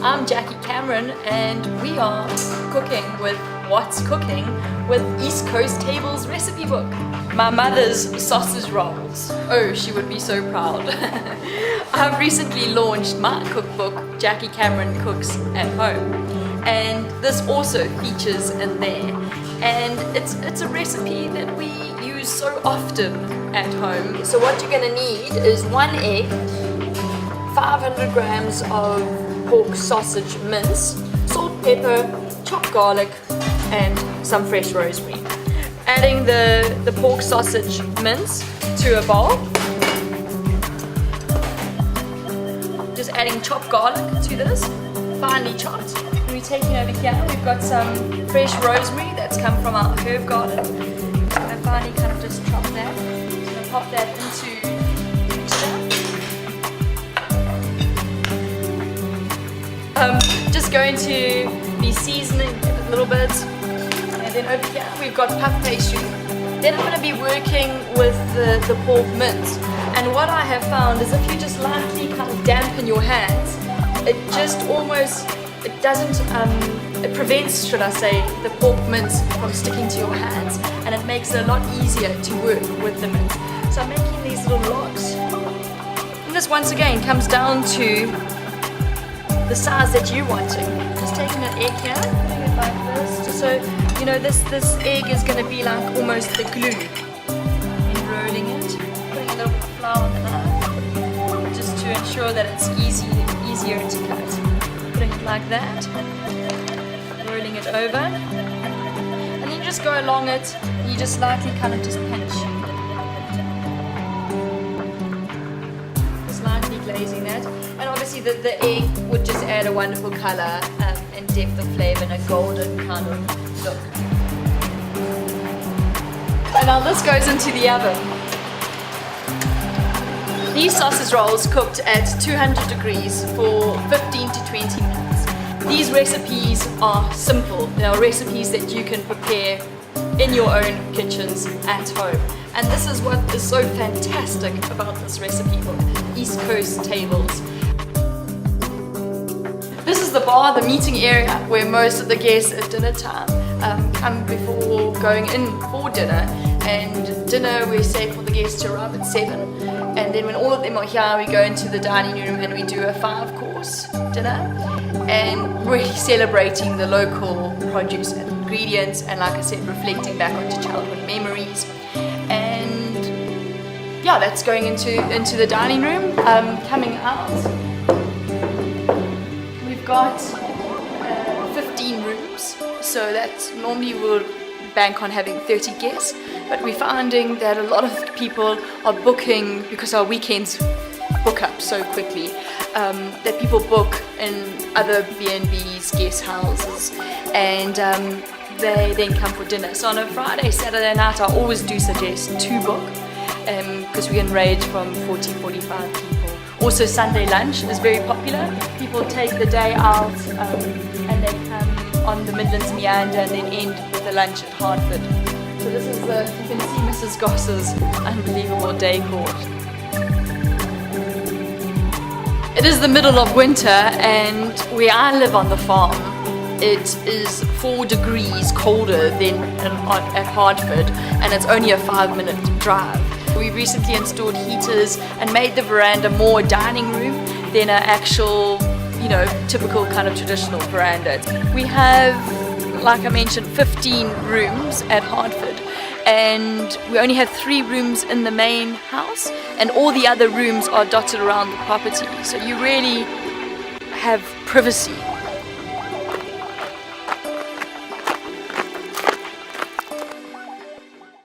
I'm Jackie Cameron and we are cooking with What's Cooking with East Coast Tables recipe book. My mother's sausage rolls. Oh, she would be so proud. I've recently launched my cookbook, Jackie Cameron Cooks at Home. And this also features in there. And it's a recipe that we use so often at home. So what you're gonna need is 1 egg, 500 grams of pork sausage mince, salt, pepper, chopped garlic, and some fresh rosemary. Adding the pork sausage mince to a bowl. Just adding chopped garlic to this, finely chopped. We're taking over here, we've got some fresh rosemary that's come from our herb garden. And finally kind of just chop that. So I'm going to pop that into the mixture. Just going to be seasoning it a little bit. And then over here we've got puff pastry. Then I'm going to be working with the pork mince. And what I have found is if you just lightly kind of dampen your hands, it just almost, it doesn't, it prevents, should I say, the pork mince from sticking to your hands, and it makes it a lot easier to work with the mince. So I'm making these little logs. And this once again comes down to the size that you're wanting. Just taking an egg here, putting it like this, just so, you know, this egg is going to be like almost the glue. And rolling it, putting a little bit of flour on the knife, just to ensure that it's easier to cut. Putting it like that, rolling it over, and then you just go along it, and you just lightly kind of just pinch. Just lightly glazing that, and obviously the egg would just add a wonderful colour and depth of flavour and a golden kind of look. And now this goes into the oven. These sausage rolls cooked at 200 degrees for 15 to 20 minutes. These recipes are simple. They are recipes that you can prepare in your own kitchens at home. And this is what is so fantastic about this recipe book, East Coast Tables. This is the bar, the meeting area, where most of the guests at dinner time come before going in for dinner. And dinner, we say for the guests to arrive at 7. And then when all of them are here, we go into the dining room and we do a 5-course dinner. And really celebrating the local produce and ingredients, and like I said, reflecting back onto childhood memories. And yeah, that's going into the dining room. Coming out, we've got 15 rooms, so that normally we'll bank on having 30 guests, but we're finding that a lot of people are booking, because our weekends book up so quickly, that people book in other B&Bs, guest houses, and they then come for dinner. So on a Friday, Saturday night, I always do suggest to book, because we can range from 40, 45 people. Also Sunday lunch is very popular. People take the day out and they come on the Midlands meander and then end with a lunch at Hartford. So this is you can see Mrs. Goss's unbelievable decor. It is the middle of winter, and where I live on the farm, it is 4 degrees colder than at Hartford, and it's only a 5-minute drive. We recently installed heaters and made the veranda more a dining room than an actual, you know, typical kind of traditional veranda. We have, like I mentioned, 15 rooms at Hartford, and we only have 3 rooms in the main house, and all the other rooms are dotted around the property. So you really have privacy